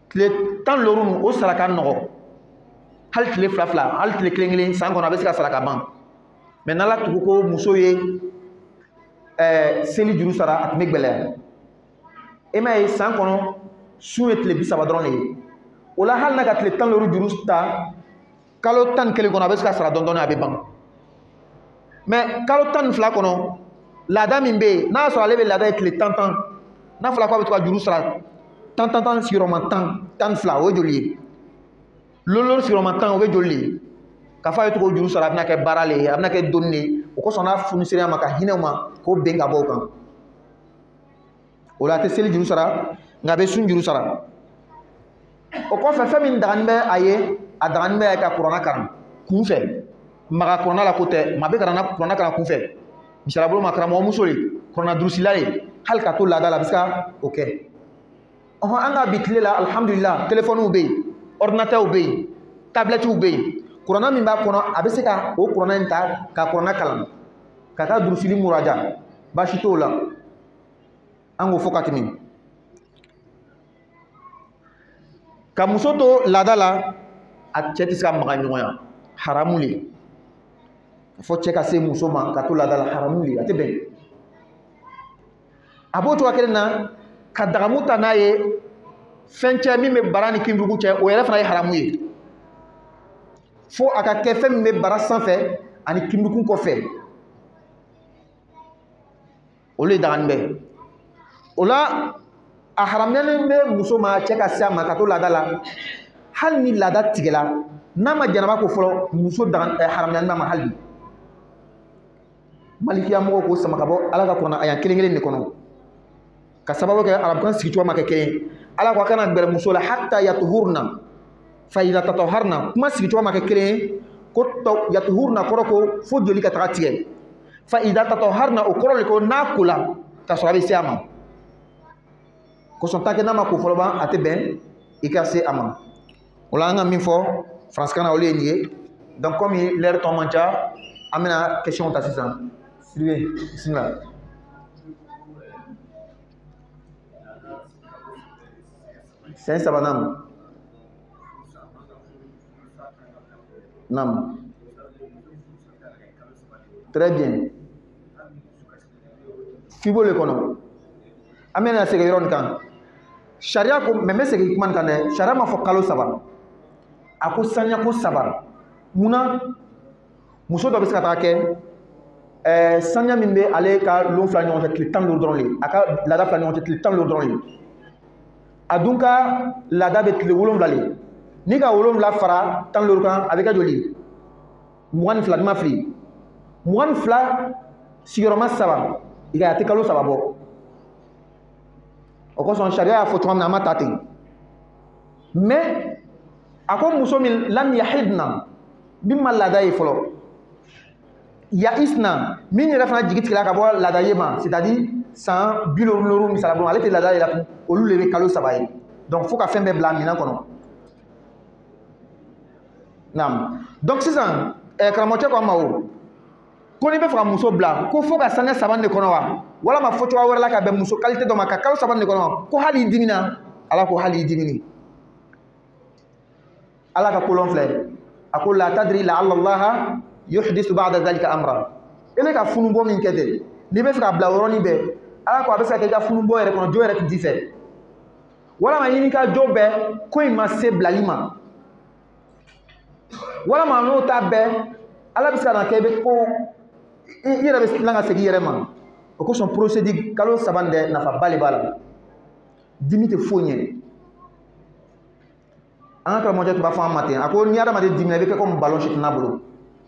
tile 10 lori o sara ka nɔgɔ hali tile fila hali tile kelen kelen san kɔnɔ a bɛ se ka sara ka ban mais n'ala tugu ko muso ye seli juru sara a tun bɛ gɛlɛya e m'a ye san kɔnɔ sun ye tile 30 dɔrɔn de ye o la hali n'a ka tile 10 lori juru ta kalo 11 kɔnɔ a bɛ se ka sara dɔɔnin a bɛ ban mais kalo 12 kɔnɔ laada min bɛ yen n'a sɔrɔ ale bɛ laada ye tile 10 n'a fɔra k'a bɛ to ka juru sara 10 sigiyɔrɔma 12 o ye joli ye lolo sigiyɔrɔma 10 o bɛ joli ye k'a fɔ a ye to k'o juru sara a bɛna kɛ baara le ye a bɛna kɛ donni de ye o kosɔn n'a funisira ma ka hinɛ o ma k'o bɛn ka bɔ o kan o la a tɛ seli juru sara nka a bɛ sun juru sara o kɔfɛ fɛn min dagani bɛ a ye a dagani bɛ ka kuranna karan kunfɛ maga kuranna la ko tɛ maa bɛ kuranna karan kunfɛ misaliya bolo ma karamɔgɔ muso de kuranna durusila de hali ka to laada la a bɛ se ka o kɛ an ka bi tile la alhamdulillah telefɔniw bɛ yen ordinatɛrw bɛ yen tablɛtiw bɛ yen kuranna min b'a kɔnɔ a bɛ se ka o kuranna in ta ka kuranna kalan ka taa durusili muraja baasi t'o la an k'o fɔ ka tɛmɛ ka muso to laada la a cɛ tɛ se ka maga ɲɔgɔn ya haramu le fɔ cɛ ka se muso ma ka to laada la haramu le a tɛ bɛn abo to akere na kadagamuta na ye fenche mi me barani kimbugu che o yere fana ye haramu ye fo aka ke fem me bara sanfɛ ani kimbugu kɔfɛ ole daganbe ola a haramnen be muso ma cɛ ka sia ma ka to lada la hal ni lada tigela n'a ma janaba ko fɔlɔ muso dagan haramnen ma hali malikiya mɔgɔw ko sama ka bɔ ala ka kuranna aya kelen de kɔnɔ ka sababu kɛ arabukan sigi cogo ma kɛ kelen ala ko kana gbɛrɛ muso la hatta yatuhurna fa idha tatahharna kuma sigi cogo ma kɛ kelen ko yatuhurna kɔrɔ ko fo joli ka taga tigɛ fa idha tatahharna o kɔrɔ le ko n'a ko la ka sɔrɔ a bɛ se a ma kosɔn ta kɛ n'a ma ko fɔlɔ ban a tɛ bɛn i ka se a ma o la an ka min fɔ faransikan na olu ye nin ye donc comme l'heure tɔ man ca an bɛna question ta sisan siribe bisimila. Sen sabanam. Nam. Très bien. Fibo le kono. Amena sege yoron kan. Sharia ko meme sege kuman kan de. Sharia ma fo kalo saba. Ako sanya ko saba. Muna muso do biska ta ke sanya min be ale ka lo fla ñon te tan lo dron li. Aka la da fla ñon te tan lo dron li. Adunka lada be tile wolonwula le ni ka wolonwula fara tan lori kan a bɛ kɛ joli 22 ma fili 22 sigiyɔrɔma 3 i ka a tɛ kalo 3 bɔ o kosɔn sariya y'a fɔ cogo min na a ma ta ten mais a ko muso min lam yahidna min ma laada ye fɔlɔ yaisna min yɛrɛ fana jigi tigɛla ka bɔ laada ye ma c'est à dire san 70 misala bolo ale tɛ laada ye la tun olu le bɛ kalo 3 ye donc fo ka fɛn bɛɛ bila minɛn kɔnɔ naam donc sisan karamɔgɔcɛ ko an ma o ko n'i bɛ fɛ ka muso bila ko fo ka sange 3 de kɔnɔ wa walama fɔ cogoya wɛrɛ la ka bɛn muso qualité dɔ ma ka kalo 3 de kɔnɔ wa ko hali i dimina ala ko hali i dimini ala ka kolon filɛ a ko la tadri la'alla allaha yuhdisu ba'da dhalika amra e bɛ ka funubɔ min kɛ ten n'i bɛ fɛ ka bila yɔrɔnin bɛɛ ala ko a bɛ se ka kɛ i ka funubɔ yɛrɛ kɔnɔ jo yɛrɛ tɛ di fɛ walama ɲini ka jo bɛɛ ko in ma se bilali ma walama n'o ta bɛɛ ala bɛ se ka na kɛ i bɛ ko i yɛrɛ bɛ tila ka segin i yɛrɛ ma o kosɔn procédure kalo 3 dɛ nafaba de b'a la dimi tɛ foyi ɲɛ an ka karamɔgɔcɛ tun b'a fɔ an ma ten a ko ni adamaden dimina i bɛ kɛ comme ballon sitina bolo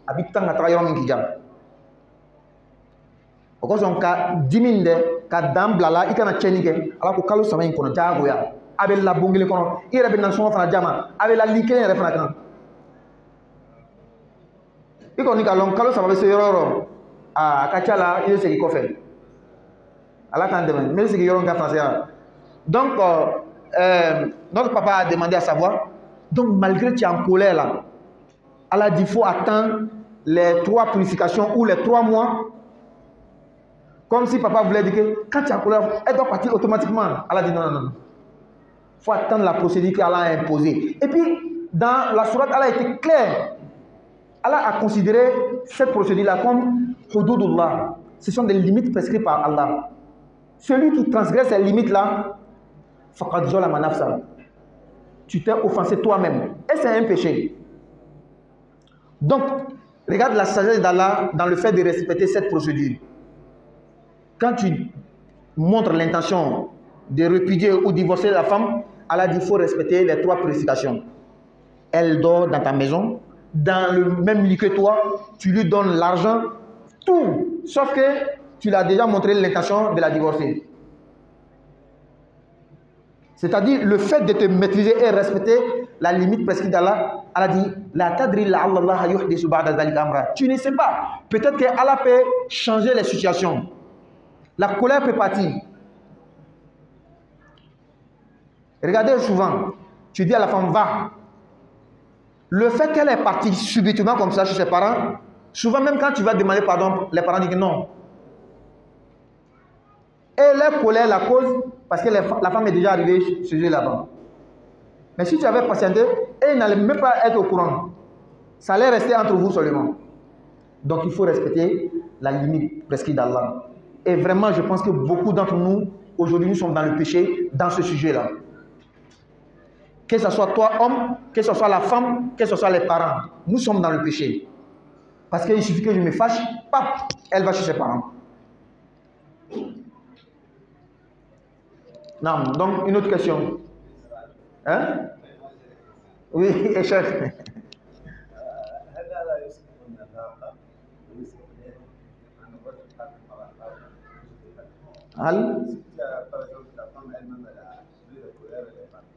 a bɛ tan ka taga yɔrɔ min k'i ja o kosɔn ka dimi dɛ ka dan bilala i kana tiɲɛni kɛ ala ko kalo 3 in kɔnɔ diyagoya a bɛ la bon kelen kɔnɔ i yɛrɛ bɛ nasɔngɔ fana d'a ma a bɛ la li kelen yɛrɛ fana kan i kɔni ka lɔn kalo 3 bɛ se yɔrɔ o yɔrɔ a ka ca la i bɛ segin kɔfɛ ala k'an dɛmɛ n bɛ segin yɔrɔ min ka français donc notre papa a demandé à savoir donc malgré tu es en colère là Allah dit faut attendre les 3 purifications ou les 3 mois. Comme si papa voulait dire que quand tu as colère, elle doit partir automatiquement. Allah dit non, non, non. Il faut attendre la procédure qu'Allah a imposée. Et puis, dans la sourate, Allah était clair. Allah a considéré cette procédure-là comme hududullah. Ce sont des limites prescrites par Allah. Celui qui transgresse ces limites-là, faqad zalama nafsa. Tu t'es offensé toi-même. Et c'est un péché. Donc, regarde la sagesse d'Allah dans le fait de respecter cette procédure. Quand tu montres l'intention de répudier ou divorcer la femme, Allah dit qu'il faut respecter les 3 purifications. Elle dort dans ta maison, dans le même lit que toi, tu lui donnes l'argent, tout, sauf que tu l'as déjà montré l'intention de la divorcer. C'est-à-dire le fait de te maîtriser et respecter la limite prescrite d'Allah, Allah dit la tadri la'alla Allah yuhdisu ba'da dhalika amra. Tu ne sais pas, peut-être que Allah peut changer les situations. La colère peut partir. Regardez souvent, tu dis à la femme va. Le fait qu'elle est partie subitement comme ça chez ses parents, souvent même quand tu vas demander pardon, les parents disent non. Et leur colère la cause parce que la femme est déjà arrivée chez eux là-bas. Mais si tu avais patienté, elle n'allait même pas être au courant. Ça allait rester entre vous seulement. Donc il faut respecter la limite prescrite d'Allah. Et vraiment, je pense que beaucoup d'entre nous, aujourd'hui, nous sommes dans le péché, dans ce sujet-là. Que ce soit toi, homme, que ce soit la femme, que ce soit les parents, nous sommes dans le péché. Parce qu'il suffit que je me fâche, paf, elle va chez ses parents. Non, donc une autre question. Hein? Oui, et chef. Al?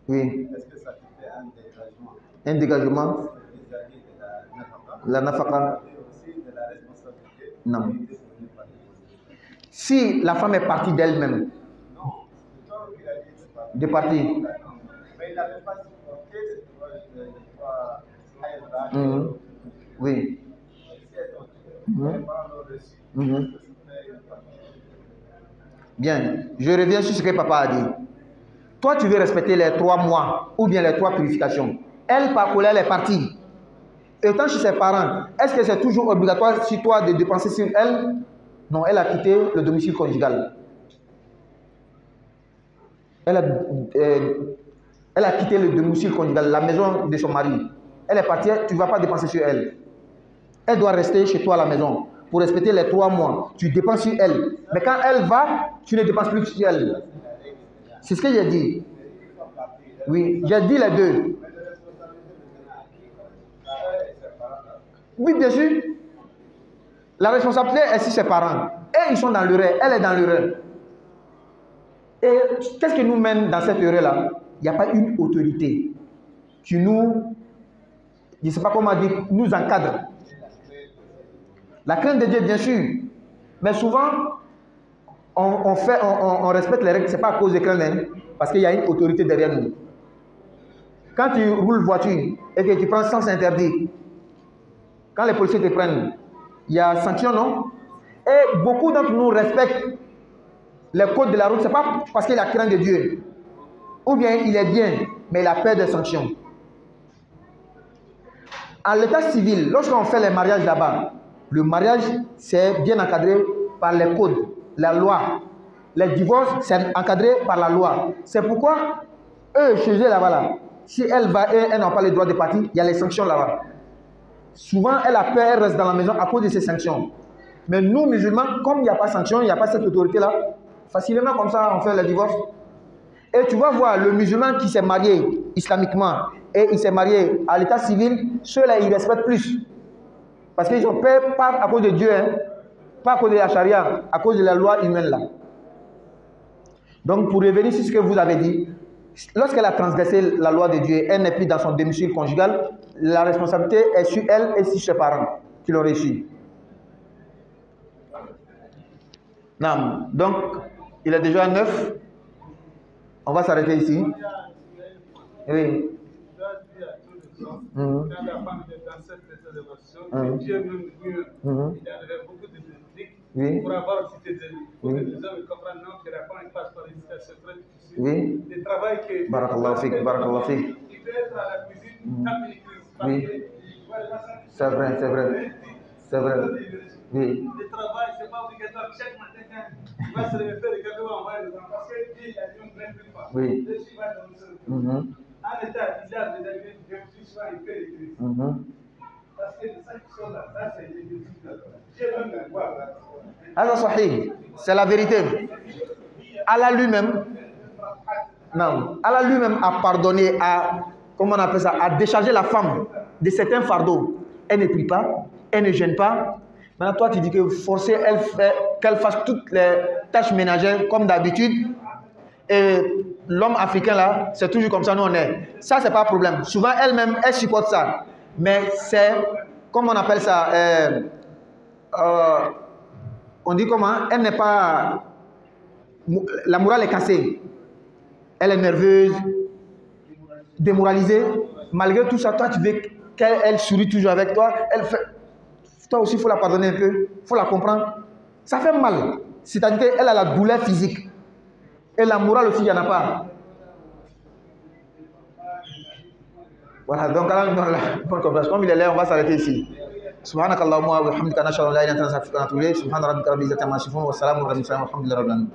Oui. Est-ce que ça te fait un dégagement? Un dégagement? La nafaka? Non. Si la femme est partie d'elle-même, de partir. Oui. Bien, je reviens sur ce que papa a dit. Toi, tu veux respecter les 3 mois ou bien les 3 purifications. Elle, par colère, elle est partie. Étant chez ses parents, est-ce que c'est toujours obligatoire sur toi de dépenser sur elle? Non, elle a quitté le domicile conjugal. Elle a quitté le domicile conjugal, la maison de son mari. Elle est partie, tu ne vas pas dépenser sur elle. Elle doit rester chez toi à la maison pour respecter les 3 mois. Tu dépenses sur elle. Mais quand elle va, tu ne dépenses plus sur elle. C'est ce que j'ai dit. Oui, j'ai dit les deux. Oui, bien sûr. La responsabilité est sur ses parents. Et ils sont dans l'erreur. Elle est dans l'erreur. Et qu'est-ce qui nous mène dans cette erreur-là? Il n'y a pas une autorité qui nous, je ne sais pas comment dire, nous encadre. La crainte de Dieu, bien sûr. Mais souvent, on respecte les règles, ce n'est pas à cause de crainte, hein, parce qu'il y a une autorité derrière nous. Quand tu roules voiture et que tu prends sens interdit, quand les policiers te prennent, il y a sanction, non? Et beaucoup d'entre nous respectent les codes de la route, ce n'est pas parce qu'il a crainte de Dieu. Ou bien il est bien, mais il a peur des sanctions. En l'état civil, lorsqu'on fait les mariages là-bas, le mariage, c'est bien encadré par les codes, la loi. Les divorces, c'est encadré par la loi. C'est pourquoi, eux, chez eux là-bas, là, si elle va et elle n'a pas le droit de partir, il y a les sanctions là-bas. Souvent, elle a peur, elle reste dans la maison à cause de ces sanctions. Mais nous, musulmans, comme il n'y a pas de sanctions, il n'y a pas cette autorité-là, facilement comme ça, on fait le divorce. Et tu vas voir, le musulman qui s'est marié islamiquement et il s'est marié à l'état civil, ceux-là, ils respectent plus. Parce qu'ils ont peur, pas à cause de Dieu, hein, pas à cause de la charia, à cause de la loi humaine là. Donc, pour revenir sur ce que vous avez dit, lorsqu'elle a transgressé la loi de Dieu, elle n'est plus dans son domicile conjugal, la responsabilité est sur elle et sur ses parents qui l'ont réussi. Non. Donc, il est déjà 9. On va s'arrêter ici. Oui. Quand la femme est dans cette élévation, Dieu même lui, il avait beaucoup de techniques pour avoir aussi des ennemis. Pour que les hommes comprennent non, que la femme passe par une situation très difficile. Le travail que. Barakallahu fik, barakallahu fik. Il peut être à la cuisine, taper les crises. C'est vrai, c'est vrai. C'est vrai. Oui. Le travail, ce n'est pas obligatoire. Chaque matin, quand il va se lever, regarder où on va les enfants. Parce que Dieu, il a dit, on ne plaît plus pas. Oui. Le suivant, on se en état bizarre, les aliments du Dieu, souvent, il fait les crises. Parce que les gens qui sont là, ça, c'est les crises. Dieu même le voit. Alors, sahih, c'est la vérité. Allah lui-même, non, Allah lui-même a pardonné, comment on appelle ça, a déchargé la femme de certains fardeaux. Elle ne prie pas, elle ne gêne pas. Maintenant, toi, tu dis que forcer qu'elle fasse toutes les tâches ménagères comme d'habitude. Et l'homme africain, là, c'est toujours comme ça, nous on est. Ça, c'est pas un problème. Souvent, elle-même, elle supporte ça. Mais c'est, comment on appelle ça, on dit comment, elle n'est pas, la morale est cassée. Elle est nerveuse, démoralisée. Malgré tout ça, toi, tu veux qu'elle sourit toujours avec toi. Elle fait, toi aussi, il faut la pardonner un peu. Il faut la comprendre. Ça fait mal. C'est-à-dire qu'elle a la douleur physique. Et la morale aussi, il n'y en a pas. Voilà, donc là, comme il est là, on va s'arrêter ici. Subhanakallahumma wa bihamdika nashhadu an la ilaha illa anta astaghfiruka wa atubu ilayk. Subhana rabbika rabbil izzati amma yasifun wa salamun alal mursalin walhamdulillahi rabbil alamin.